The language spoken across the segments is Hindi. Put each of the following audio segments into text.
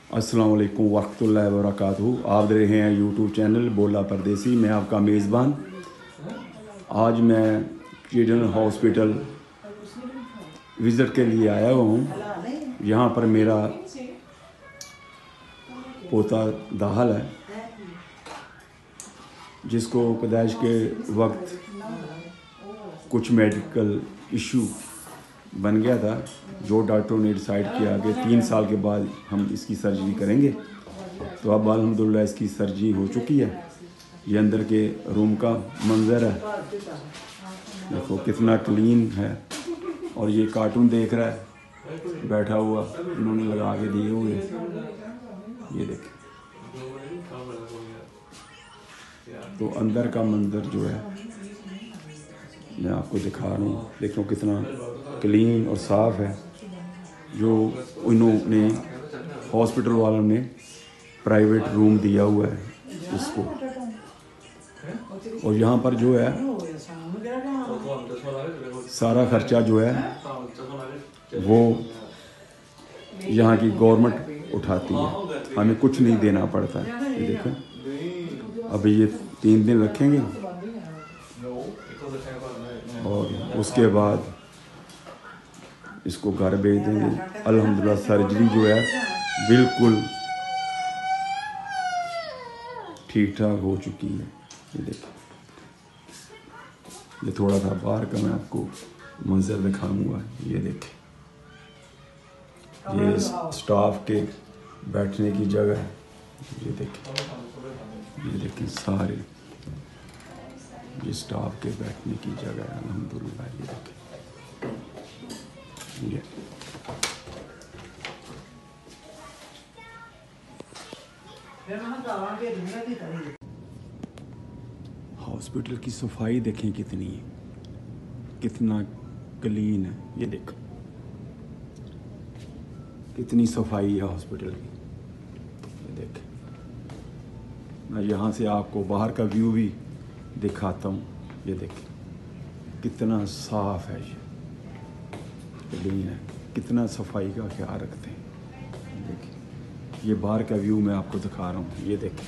अस्सलाम वालेकुम वरहमतुल्लाहि वबरकातुहू। आप देख रहे हैं यूट्यूब चैनल बोला परदेसी। मैं आपका मेज़बान। आज मैं चिल्ड्रन हॉस्पिटल विज़िट के लिए आया हुआ हूँ। यहाँ पर मेरा पोता दाखिल है, जिसको पैदाइश के वक्त कुछ मेडिकल इशू बन गया था, जो डॉक्टरों ने डिसाइड किया कि 3 साल के बाद हम इसकी सर्जरी करेंगे। तो अब अल्हम्दुलिल्लाह इसकी सर्जरी हो चुकी है। ये अंदर के रूम का मंज़र है, देखो कितना क्लीन है। और ये कार्टून देख रहा है बैठा हुआ, इन्होंने लगा के दिए हुए। ये देखें, तो अंदर का मंज़र जो है मैं आपको दिखा रहा हूँ। देखो कितना क्लीन और साफ़ है। जो इन्होंने हॉस्पिटल वालों ने प्राइवेट रूम दिया हुआ है इसको। और यहाँ पर जो है सारा खर्चा जो है वो यहाँ की गवर्नमेंट उठाती है, हमें कुछ नहीं देना पड़ता है। ये देखें, अभी ये 3 दिन रखेंगे और उसके बाद इसको घर भेज देंगे। अल्हम्दुलिल्लाह सर्जरी जो है बिल्कुल ठीक ठाक हो चुकी है। ये देखिए, ये थोड़ा सा बाहर का मैं आपको मंजर दिखाऊंगा। ये देखिए, ये स्टाफ के बैठने की जगह है। ये देखिए सारे ये स्टाफ के बैठने की जगह है अल्हम्दुलिल्लाह। ये देखिए, ये हॉस्पिटल की सफाई देखें कितनी है, कितना क्लीन है। ये देखो कितनी सफाई है हॉस्पिटल की। ये देखें, मैं यहाँ से आपको बाहर का व्यू भी दिखाता हूँ। ये देखें कितना साफ है, ये क्लीन है, कितना सफाई का ख्याल रखते हैं। देखिए, ये बाहर का व्यू मैं आपको दिखा रहा हूँ। ये देखें,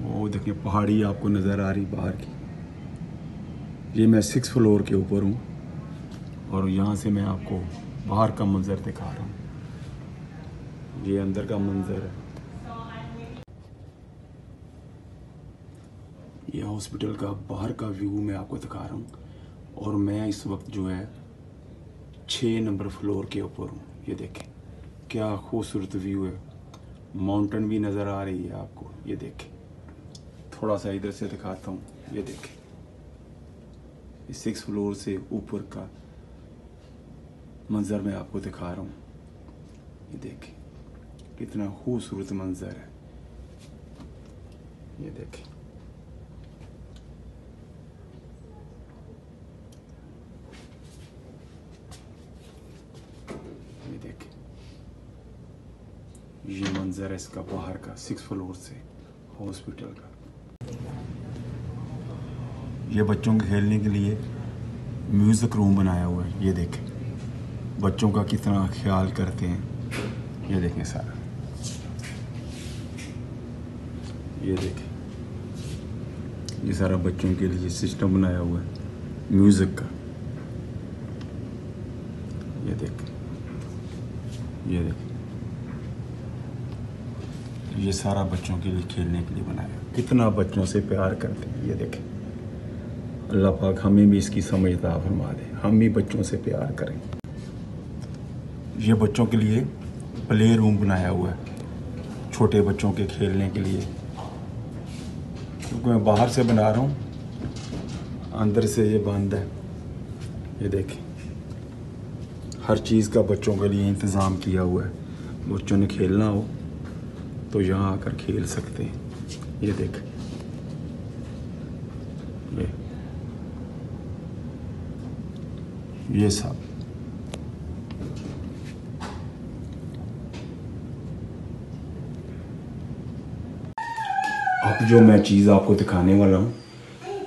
वो देखिए पहाड़ी आपको नज़र आ रही बाहर की। ये मैं 6th फ्लोर के ऊपर हूँ और यहाँ से मैं आपको बाहर का मंजर दिखा रहा हूँ। ये अंदर का मंजर है। ये हॉस्पिटल का बाहर का व्यू मैं आपको दिखा रहा हूँ और मैं इस वक्त जो है 6 नंबर फ्लोर के ऊपर हूँ। ये देखें क्या खूबसूरत व्यू है, माउंटेन भी नज़र आ रही है आपको। ये देखें, थोड़ा सा इधर से दिखाता हूँ। ये देखें, इस 6th फ्लोर से ऊपर का मंजर मैं आपको दिखा रहा हूँ। ये देखें कितना खूबसूरत मंजर है। ये देखें, ये देखें, ये मंजर है इसका बाहर का 6th फ्लोर से हॉस्पिटल का। ये बच्चों के खेलने के लिए म्यूज़िक रूम बनाया हुआ है। ये देखें बच्चों का कितना ख्याल करते हैं। ये देखें सारा, ये देखें ये सारा बच्चों के लिए सिस्टम बनाया हुआ है म्यूज़िक का। ये देखें, ये देखें, ये सारा बच्चों के लिए खेलने के लिए बनाया। कितना बच्चों से प्यार करते हैं। ये देखें, अल्लाह पाक हमें भी इसकी समझ अता फरमा दे, हम भी बच्चों से प्यार करें। ये बच्चों के लिए प्ले रूम बनाया हुआ है, छोटे बच्चों के खेलने के लिए। क्योंकि मैं बाहर से बना रहा हूँ, अंदर से ये बंद है। ये देखें, हर चीज़ का बच्चों के लिए इंतज़ाम किया हुआ है। बच्चों ने खेलना हो तो यहाँ आकर खेल सकते हैं। ये देखें, ये सब अब जो मैं चीज़ आपको दिखाने वाला हूँ,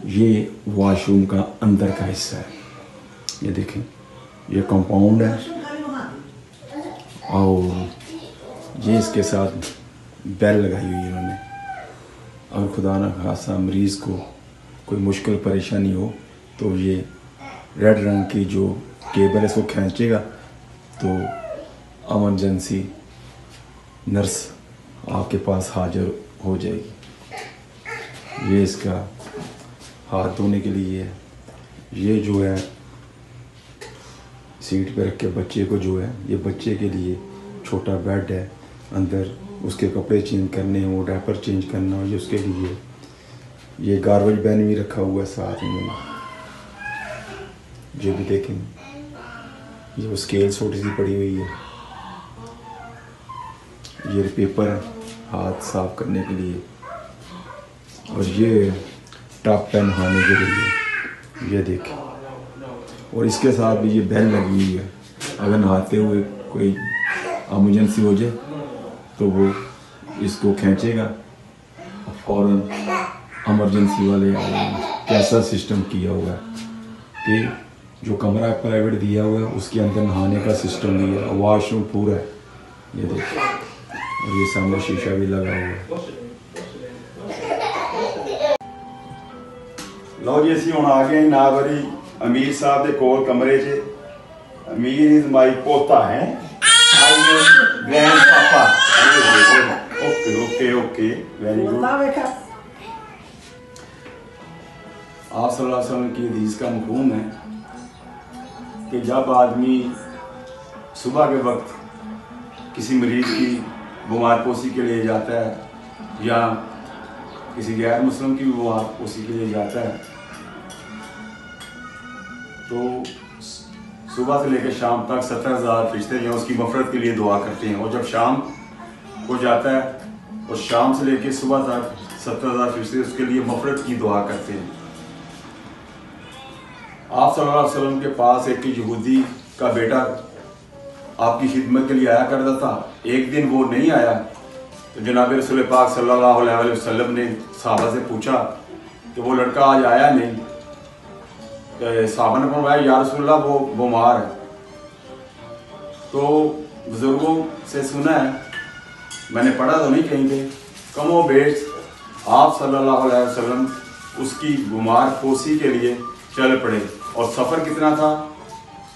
ये वॉशरूम का अंदर का हिस्सा है। ये देखें ये कंपाउंड है और ये इसके साथ बेल लगाई हुई है इन्होंने। और खुदा न खासा मरीज़ को कोई मुश्किल परेशानी हो तो ये रेड रंग की जो केबल है इसको खींचेगा तो इमरजेंसी नर्स आपके पास हाजिर हो जाएगी। ये इसका हाथ धोने के लिए है। ये जो है सीट पे रख के बच्चे को जो है, ये बच्चे के लिए छोटा बेड है, अंदर उसके कपड़े चेंज करने हो, डायपर चेंज करना हो, ये उसके लिए। ये गार्बेज बैन भी रखा हुआ है साथ में। जो भी देखें ये वो स्केल छोटी सी पड़ी हुई है। ये पेपर है हाथ साफ करने के लिए। और ये टॉप पेन नहाने के लिए, ये देखें। और इसके साथ भी ये बेल लगी हुई है। अगर नहाते हुए कोई इमरजेंसी हो जाए तो वो इसको खींचेगा और फ़ौरन इमरजेंसी वाले आएंगे। कैसा सिस्टम किया हुआ है कि जो कमरा प्राइवेट दिया हुआ है उसके अंदर नहाने का सिस्टम दिया है, वॉशरूम पूरा है। ये देखिए, और ये सामने शीशा भी लगा हुआ है। लो जी, ਅਸੀਂ ਹੁਣ ਆ गए ना बरी अमीर साहब के कोल कमरे च। अमीर इज माई पोता है, ग्रैंड पापा। Okay okay okay, very good. आप सल्लल्लाहु अलैहि वसल्लम की हदीस का मफ़हूम है कि जब आदमी सुबह के वक्त किसी मरीज़ की बीमार पोसी के लिए जाता है या किसी गैर मुस्लिम की भी बीमार पोसी के लिए जाता है तो सुबह से लेकर शाम तक 70,000 फरिश्ते जो उसकी मफरत के लिए दुआ करते हैं। और जब शाम को जाता है और शाम से लेकर सुबह तक 70,000 फरिश्ते उसके लिए मफरत की दुआ करते हैं। आप सल्लल्लाहु अलैहि वसल्लम के पास एक यहूदी का बेटा आपकी खिदमत के लिए आया करता था। एक दिन वो नहीं आया तो जनाब रसूल पाक सल्लल्लाहु अलैहि वसल्लम ने साहबा से पूछा कि वो लड़का आज आया नहीं। साहबा ने फरमाया या रसूलल्लाह वो बीमार है। तो बुजुर्गों से सुना है, मैंने पढ़ा तो नहीं कहीं पे, कमो बेश आप सल्लल्लाहु अलैहि वसल्लम उसकी बीमार पोसी के लिए चल पड़े। और सफ़र कितना था?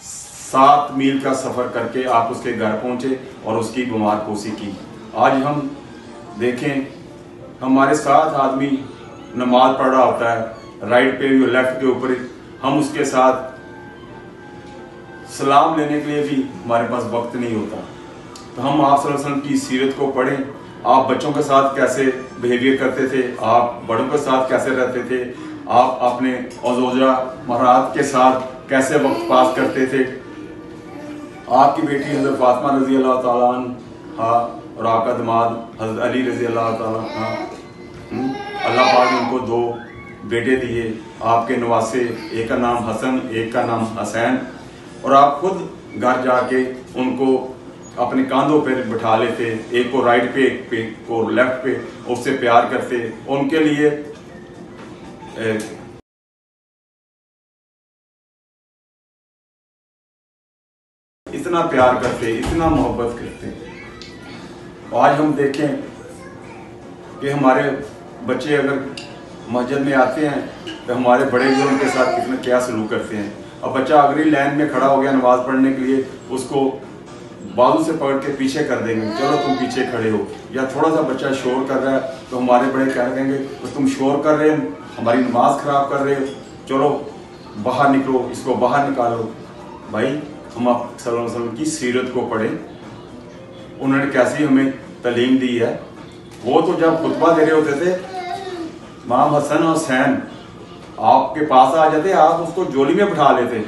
7 मील का सफ़र करके आप उसके घर पहुँचे और उसकी बीमार पोसी की। आज हम देखें, हमारे साथ आदमी नमाज पढ़ रहा होता है, राइट पे भी लेफ्ट के ऊपर, हम उसके साथ सलाम लेने के लिए भी हमारे पास वक्त नहीं होता। तो हम आप सल्लल्लाहु अलैहि वसल्लम की सीरत को पढ़ें। आप बच्चों के साथ कैसे बिहेवियर करते थे, आप बड़ों के साथ कैसे रहते थे, आप अपने औज़ोजा महरात के साथ कैसे वक्त पास करते थे। आपकी बेटी हज़रत फातिमा रज़ी अल्लाह ताला अन्हा और आपका दामाद हज़रत अली रज़ी अल्लाह ताला अन्हा, अल्लाह पाक ने उनको 2 बेटे दिए, आपके नवासे, एक का नाम हसन, एक का नाम हसैन। और आप खुद घर जाके उनको अपने कांधों पर बिठा लेते, एक को राइट पे, एक पे को लेफ्ट पे, उससे प्यार करते, उनके लिए इतना प्यार करते, इतना मोहब्बत करते। आज हम देखें कि हमारे बच्चे अगर मस्जिद में आते हैं तो हमारे बड़े लोग उनके साथ कितना क्या सलूक करते हैं। अब बच्चा अगली लाइन में खड़ा हो गया नमाज पढ़ने के लिए, उसको बाजू से पकड़ के पीछे कर देंगे, चलो तुम पीछे खड़े हो। या थोड़ा सा बच्चा शोर कर रहा है तो हमारे बड़े कह देंगे तो तुम शोर कर रहे हो, हमारी नमाज ख़राब कर रहे हो, चलो बाहर निकलो, इसको बाहर निकालो। भाई हम आप सल्लल्लाहु अलैहि वसल्लम की सीरत को पढ़ें, उन्होंने कैसी हमें तालीम दी है। वो तो जब खुतबा दे रहे होते थे, इमाम हसन और हुसैन आपके पास आ जाते, आप उसको जोली में बिठा लेते।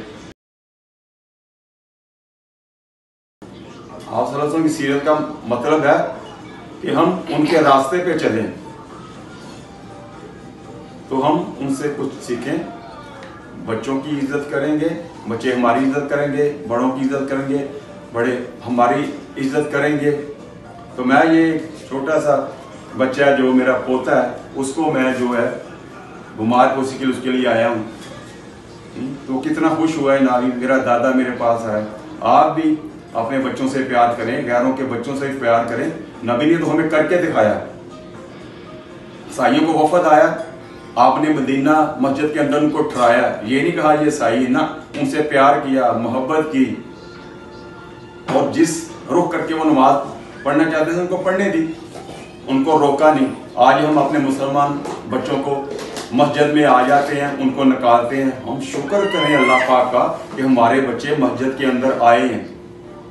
आप सल्लल्लाहु अलैहि वसल्लम की सीरत का मतलब है कि हम उनके रास्ते पे चलें, तो हम उनसे कुछ सीखें। बच्चों की इज्जत करेंगे, बच्चे हमारी इज्जत करेंगे, बड़ों की इज्जत करेंगे, बड़े हमारी इज्जत करेंगे। तो मैं ये छोटा सा बच्चा जो मेरा पोता है, उसको मैं जो है बीमार पोसी के लिए उसके लिए आया हूँ। तो कितना खुश हुआ है नारी, मेरा दादा मेरे पास है। आप भी अपने बच्चों से प्यार करें, गैरों के बच्चों से प्यार करें। नबी ने तो हमें करके दिखाया। ईसाइयों को वफद आया, आपने मदीना मस्जिद के अंदर उनको ठहराया। ये नहीं कहा ये ईसाई ना, उनसे प्यार किया, मोहब्बत की, और जिस रुख करके वो नमाज पढ़ना चाहते थे उनको पढ़ने दी, उनको रोका नहीं। आज हम अपने मुसलमान बच्चों को मस्जिद में आ जाते हैं, उनको निकालते हैं। हम शुक्र करें अल्लाह पाक का कि हमारे बच्चे मस्जिद के अंदर आए हैं।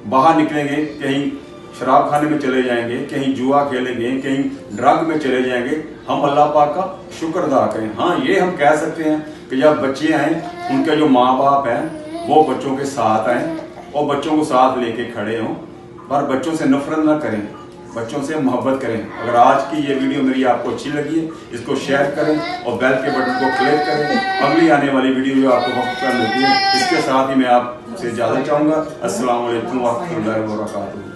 बाहर निकलेंगे, कहीं शराब खाने में चले जाएंगे, कहीं जुआ खेलेंगे, कहीं ड्रग में चले जाएंगे, हम अल्लाह पाक का शुक्र अदा करें। हाँ, ये हम कह सकते हैं कि जब बच्चे आए, उनके जो माँ बाप हैं वो बच्चों के साथ आए और बच्चों को साथ लेके खड़े हों, पर बच्चों से नफरत ना करें, बच्चों से मोहब्बत करें। अगर आज की ये वीडियो मेरी आपको अच्छी लगी है, इसको शेयर करें और बेल के बटन को क्लिक करें। अगली आने वाली वीडियो जो आपको वक्त पर मिलती है, इसके साथ ही मैं आपसे इजाज़त चाहूँगा। अस्सलाम वालेकुम व रहमतुल्लाहि व बरकातुहू।